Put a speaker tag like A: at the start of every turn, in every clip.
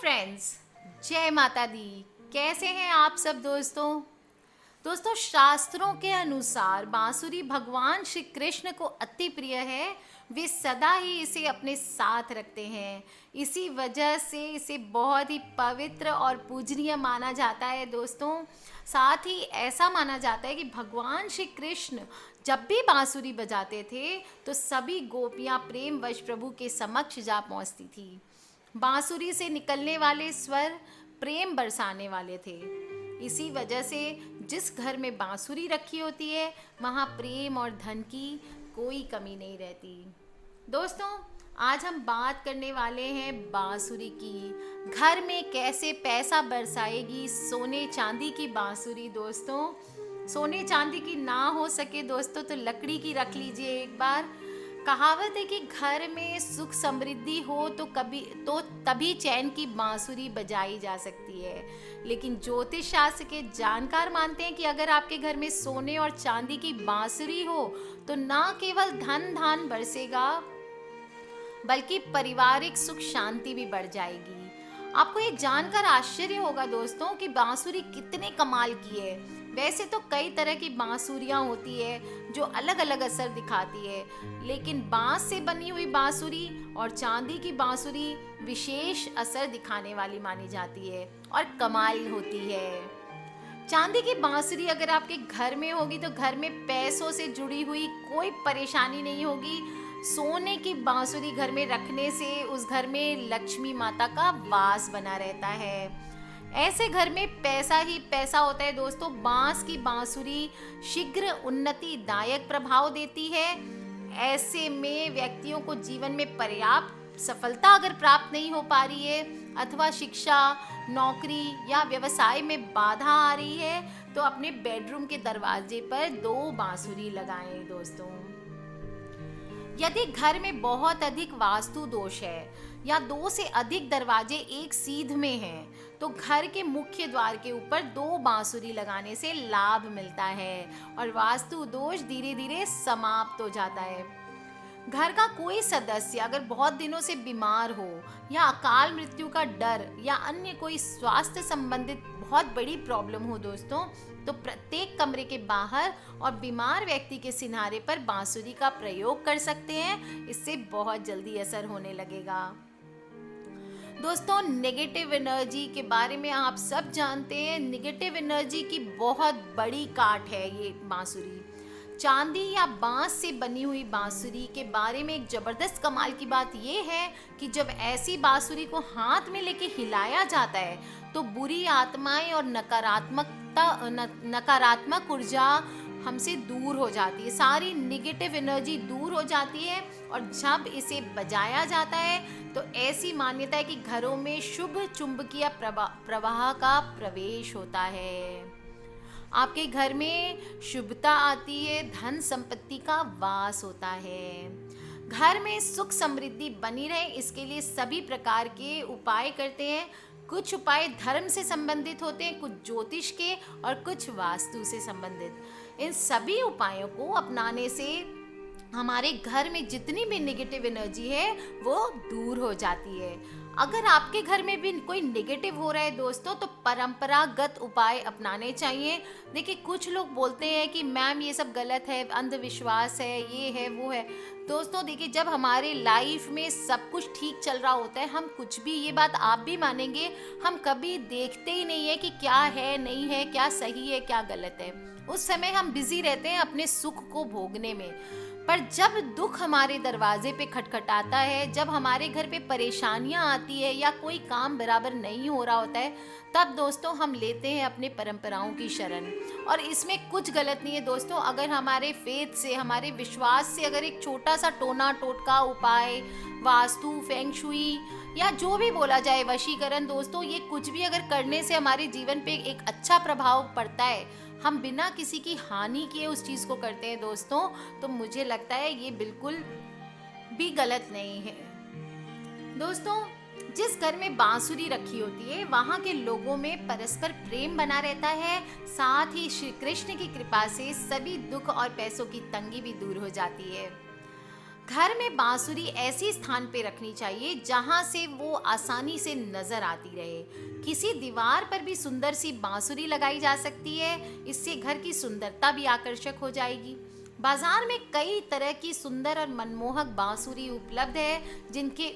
A: Friends, जय माता दी। कैसे हैं आप सब दोस्तों शास्त्रों के अनुसार बांसुरी भगवान श्री कृष्ण को अति प्रिय है। वे सदा ही इसे अपने साथ रखते हैं। इसी वजह से इसे बहुत ही पवित्र और पूजनीय माना जाता है दोस्तों। साथ ही ऐसा माना जाता है कि भगवान श्री कृष्ण जब भी बांसुरी बजाते थे तो सभी गोपियां प्रेमवश प्रभु के समक्ष जा पहुंचती थी। बांसुरी से निकलने वाले स्वर प्रेम बरसाने वाले थे। इसी वजह से जिस घर में बांसुरी रखी होती है वहाँ प्रेम और धन की कोई कमी नहीं रहती। दोस्तों, आज हम बात करने वाले हैं बांसुरी की। घर में कैसे पैसा बरसाएगी सोने चांदी की बांसुरी। दोस्तों, सोने चांदी की ना हो सके दोस्तों तो लकड़ी की रख लीजिए एक बार। कहावत है कि घर में सुख समृद्धि हो तो तभी चैन की बांसुरी बजाई जा सकती है। लेकिन ज्योतिष शास्त्र के जानकार मानते हैं कि अगर आपके घर में सोने और चांदी की बांसुरी हो तो ना केवल धन धान बरसेगा बल्कि पारिवारिक सुख शांति भी बढ़ जाएगी। आपको ये जानकर आश्चर्य होगा दोस्तों कि बांसुरी कितने कमाल की है। वैसे तो कई तरह की बांसुरियाँ होती है जो अलग अलग असर दिखाती है, लेकिन बांस से बनी हुई बांसुरी और चांदी की बांसुरी विशेष असर दिखाने वाली मानी जाती है और कमाल होती है। चांदी की बांसुरी अगर आपके घर में होगी तो घर में पैसों से जुड़ी हुई कोई परेशानी नहीं होगी। सोने की बांसुरी घर में रखने से उस घर में लक्ष्मी माता का वास बना रहता है। ऐसे घर में पैसा ही पैसा होता है दोस्तों। बांस की बांसुरी शीघ्र उन्नति दायक प्रभाव देती है। ऐसे में व्यक्तियों को जीवन में पर्याप्त सफलता अगर प्राप्त नहीं हो पा रही है अथवा शिक्षा, नौकरी या व्यवसाय में बाधा आ रही है तो अपने बेडरूम के दरवाजे पर 2 बांसुरी लगाएं दोस्तों। यदि घर में बहुत अधिक वास्तु दोष है या 2 से अधिक दरवाजे एक सीध में हैं तो घर के मुख्य द्वार के ऊपर 2 बांसुरी लगाने से लाभ मिलता है और वास्तु दोष धीरे धीरे समाप्त हो जाता है। घर का कोई सदस्य अगर बहुत दिनों से बीमार हो या अकाल मृत्यु का डर या अन्य कोई स्वास्थ्य संबंधित बहुत बड़ी प्रॉब्लम हो दोस्तों तो प्रत्येक कमरे के बाहर और बीमार व्यक्ति के सिन्हारे पर बांसुरी का प्रयोग कर सकते हैं। इससे बहुत जल्दी असर होने लगेगा। दोस्तों, नेगेटिव एनर्जी के बारे में आप सब जानते हैं। नेगेटिव एनर्जी की बहुत बड़ी काट है ये बांसुरी। चांदी या बांस से बनी हुई बांसुरी के बारे में एक जबरदस्त कमाल की बात यह है कि जब ऐसी बांसुरी को हाथ में लेके हिलाया जाता है तो बुरी आत्माएं और नकारात्मक ऊर्जा हमसे दूर हो जाती है। सारी नेगेटिव एनर्जी दूर हो जाती है और जब इसे बजाया जाता है तो ऐसी मान्यता है कि घरों में शुभ चुंबकीय प्रवाह का प्रवेश होता है। आपके घर में शुभता आती है, धन संपत्ति का वास होता है। घर में सुख समृद्धि बनी रहे इसके लिए सभी प्रकार के उपाय करते हैं। कुछ उपाय धर्म से संबंधित होते हैं, कुछ ज्योतिष के और कुछ वास्तु से संबंधित। इन सभी उपायों को अपनाने से हमारे घर में जितनी भी नेगेटिव एनर्जी है वो दूर हो जाती है। अगर आपके घर में भी कोई नेगेटिव हो रहा है दोस्तों तो परंपरागत उपाय अपनाने चाहिए। देखिए, कुछ लोग बोलते हैं कि मैम ये सब गलत है, अंधविश्वास है, ये है वो है। दोस्तों देखिए, जब हमारे लाइफ में सब कुछ ठीक चल रहा होता है हम कुछ भी, ये बात आप भी मानेंगे, हम कभी देखते ही नहीं है कि क्या है नहीं है, क्या सही है क्या गलत है। उस समय हम बिजी रहते हैं अपने सुख को भोगने में। पर जब दुख हमारे दरवाजे पे खटखटाता है, जब हमारे घर पे परेशानियां आती है या कोई काम बराबर नहीं हो रहा होता है तब दोस्तों हम लेते हैं अपने परंपराओं की शरण। और इसमें कुछ गलत नहीं है दोस्तों। अगर हमारे फेथ से, हमारे विश्वास से अगर एक छोटा सा टोना टोटका उपाय, वास्तु, फेंग शुई या जो भी बोला जाए, वशीकरण दोस्तों, ये कुछ भी अगर करने से हमारे जीवन पे एक अच्छा प्रभाव पड़ता है, हम बिना किसी की हानि किए उस चीज़ को करते हैं दोस्तों, तो मुझे लगता है ये बिल्कुल भी गलत नहीं है। दोस्तों, जिस घर में बांसुरी रखी होती है वहाँ के लोगों में परस्पर प्रेम बना रहता है। साथ ही श्री कृष्ण की कृपा से सभी दुख और पैसों की तंगी भी दूर हो जाती है। घर में बांसुरी ऐसी स्थान पे रखनी चाहिए जहां से वो आसानी से नजर आती रहे। किसी दीवार पर भी सुंदर सी बांसुरी लगाई जा सकती है, इससे घर की सुंदरता भी आकर्षक हो जाएगी। बाजार में कई तरह की सुंदर और मनमोहक बांसुरी उपलब्ध है, जिनका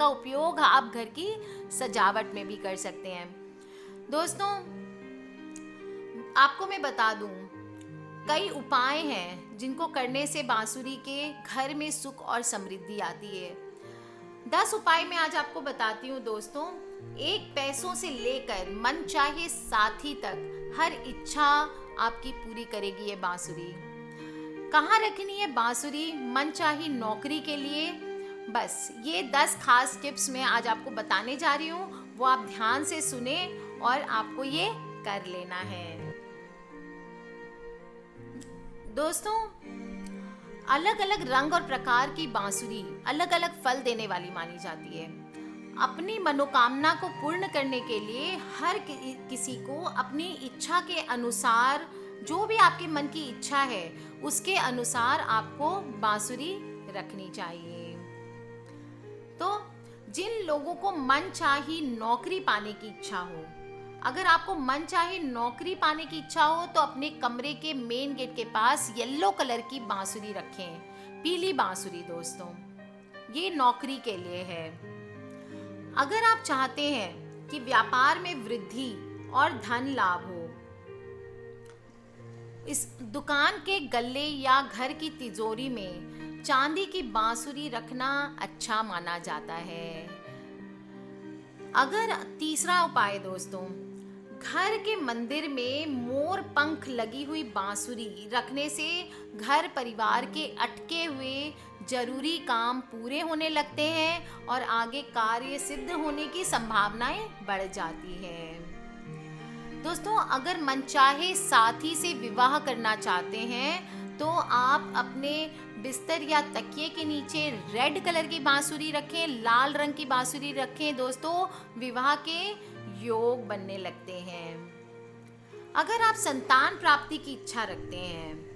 A: उपयोग आप घर की सजावट में भी कर सकते हैं। दोस्तों, आपको मैं बता दूं, कई उपाय हैं जिनको करने से बांसुरी के घर में सुख और समृद्धि आती है। 10 उपाय मैं आज आपको बताती हूँ दोस्तों। एक पैसों से लेकर मन चाहे साथी तक हर इच्छा आपकी पूरी करेगी ये बांसुरी। कहाँ रखनी है बांसुरी मन चाही नौकरी के लिए? बस ये 10 खास टिप्स मैं आज आपको बताने जा रही हूँ, वो आप ध्यान से सुने और आपको ये कर लेना है। दोस्तों, अलग अलग रंग और प्रकार की बांसुरी अलग अलग फल देने वाली मानी जाती है। अपनी मनोकामना को पूर्ण करने के लिए हर किसी को अपनी इच्छा के अनुसार, जो भी आपके मन की इच्छा है उसके अनुसार आपको बांसुरी रखनी चाहिए। तो जिन लोगों को मनचाही नौकरी पाने की इच्छा हो, अगर आपको मनचाही नौकरी पाने की इच्छा हो तो अपने कमरे के मेन गेट के पास येलो कलर की बांसुरी रखें। पीली बांसुरी दोस्तों, ये नौकरी के लिए है। अगर आप चाहते हैं कि व्यापार में वृद्धि और धन लाभ हो, इस दुकान के गल्ले या घर की तिजोरी में चांदी की बांसुरी रखना अच्छा माना जाता है। अगर तीसरा उपाय दोस्तों, घर के मंदिर में मोर पंख लगी हुई बांसुरी रखने से घर परिवार के अटके हुए जरूरी काम पूरे होने लगते हैं और आगे कार्य सिद्ध होने की संभावनाएं बढ़ जाती है। दोस्तों, अगर मनचाहे साथी से विवाह करना चाहते हैं तो आप अपने बिस्तर या तकिए के नीचे रेड कलर की बांसुरी रखें, लाल रंग की बांसुरी रखें। दोस्तों, विवाह के योग बनने लगते हैं। अगर आप संतान प्राप्ति की इच्छा रखते हैं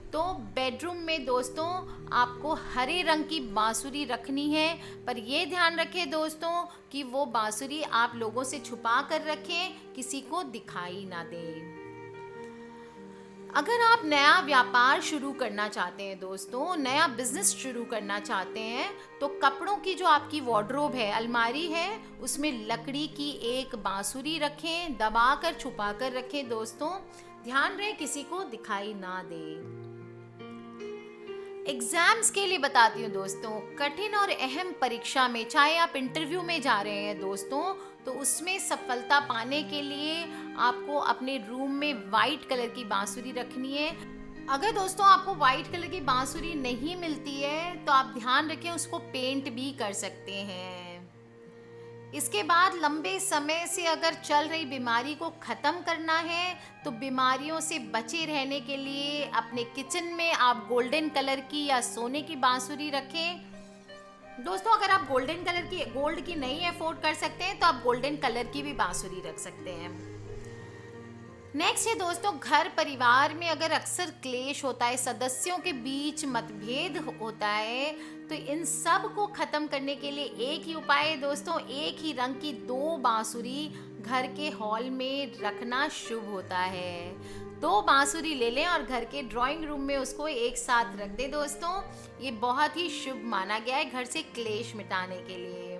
A: तो बेडरूम में दोस्तों आपको हरे रंग की बांसुरी रखनी है, पर ये ध्यान रखें दोस्तों कि वो बांसुरी आप लोगों से छुपा कर रखें, किसी को दिखाई ना दें। अगर आप नया व्यापार शुरू करना चाहते हैं दोस्तों, नया बिजनेस शुरू करना चाहते हैं, तो कपड़ों की जो आपकी वार्डरोब है, अलमारी है, उसमें लकड़ी की एक बांसुरी रखें, दबा कर छुपा कर रखें। दोस्तों, ध्यान रहे किसी को दिखाई ना दे। एग्जाम्स के लिए बताती हूँ दोस्तों, कठिन और अहम परीक्षा में, चाहे आप इंटरव्यू में जा रहे हैं दोस्तों, तो उसमें सफलता पाने के लिए आपको अपने रूम में वाइट कलर की बांसुरी रखनी है। अगर दोस्तों आपको वाइट कलर की बांसुरी नहीं मिलती है तो आप ध्यान रखें, उसको पेंट भी कर सकते हैं। इसके बाद लंबे समय से अगर चल रही बीमारी को ख़त्म करना है तो बीमारियों से बचे रहने के लिए अपने किचन में आप गोल्डन कलर की या सोने की बांसुरी रखें। दोस्तों, अगर आप गोल्ड की नहीं अफोर्ड कर सकते हैं तो आप गोल्डन कलर की भी बांसुरी रख सकते हैं। नेक्स्ट है दोस्तों, घर परिवार में अगर अक्सर क्लेश होता है, सदस्यों के बीच मतभेद होता है, तो इन सब को खत्म करने के लिए एक ही उपाय है दोस्तों, एक ही रंग की 2 बांसुरी घर के हॉल में रखना शुभ होता है। 2 बांसुरी ले लें और घर के ड्राइंग रूम में उसको एक साथ रख दें। दोस्तों, ये बहुत ही शुभ माना गया है घर से क्लेश मिटाने के लिए।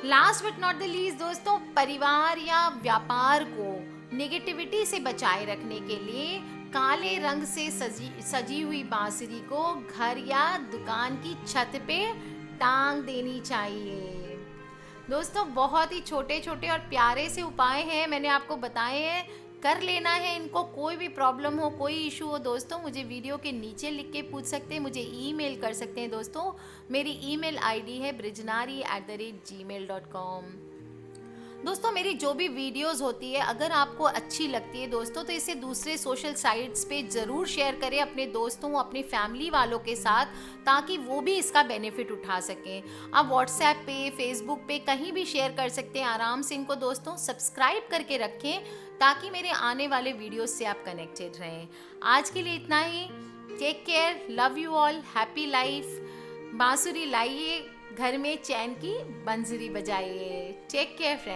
A: Last but not the least दोस्तों, परिवार या व्यापार को नेगेटिविटी से बचाए रखने के लिए काले रंग से सजी हुई बांसुरी को घर या दुकान की छत पे टांग देनी चाहिए। दोस्तों, बहुत ही छोटे छोटे और प्यारे से उपाय हैं, मैंने आपको बताए हैं, कर लेना है इनको। कोई भी प्रॉब्लम हो, कोई इशू हो दोस्तों, मुझे वीडियो के नीचे लिख के पूछ सकते हैं, मुझे ईमेल कर सकते हैं दोस्तों। मेरी ईमेल आईडी है brijnari@gmail.com। दोस्तों, मेरी जो भी वीडियोस होती है अगर आपको अच्छी लगती है दोस्तों, तो इसे दूसरे सोशल साइट्स पे ज़रूर शेयर करें अपने दोस्तों, अपनी फैमिली वालों के साथ, ताकि वो भी इसका बेनिफिट उठा सकें। आप व्हाट्सएप पे, फेसबुक पे कहीं भी शेयर कर सकते हैं आराम से इनको। दोस्तों, सब्सक्राइब करके रखें ताकि मेरे आने वाले वीडियोस से आप कनेक्टेड रहें। आज के लिए इतना ही। Take care, love you all, happy life. बांसुरी लाइए घर में, चैन की बंसुरी बजाइए। Take care friends.